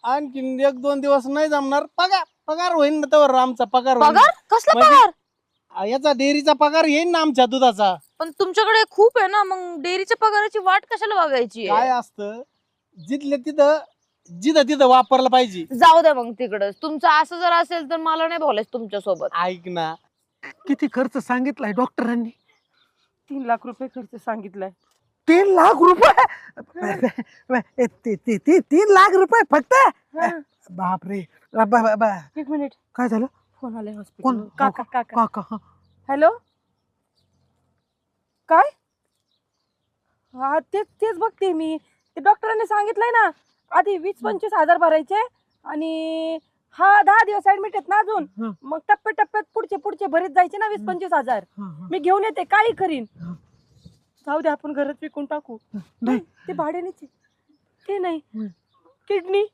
आणखीन 1-2 दिवस नाही जमणार. पगार पगार होईल ना तर आमचा पगार होईल. पगार कसला म्हणजे- पगार? याचा डेअरीचा पगार येईल ना आमच्या दुधाचा. पण तुमच्याकडे खूप आहे ना, मग डेअरीच्या पगाराची वाट कशाला बघायची काय असतं जिथल्या तिथं जिथं तिथं वापरलं पाहिजे. जाऊ द्या मग तिकडं. तुमचं असं जर असेल तर मला नाही बोलायचं तुमच्या सोबत. ऐक ना, किती खर्च सांगितलाय डॉक्टरांनी? 3 लाख रुपये खर्च सांगितलाय. 3 लाख रुपये 3 लाख रुपये फक्त? बापरे. एक मिनिट, काय झालं? फोन आलाय कोण? हॉस्पिटल. काका काका. काका. हॅलो, काय? हा तेच तेच बघते मी. ते डॉक्टरांनी सांगितलंय ना, आधी 20-25 हजार भरायचे आणि 10 दिवस ऍडमिट आहेत ना अजून. हं. मग टप्प्याटप्प्यात पुढचे भरीत जायचे ना 20-25 हजार. मी घेऊन येते, काही करीन. जाऊ दे, आपण घरात विकून टाकू. नाही. ते भाड्यानेच आहे. ते नाही, हं. किडनी.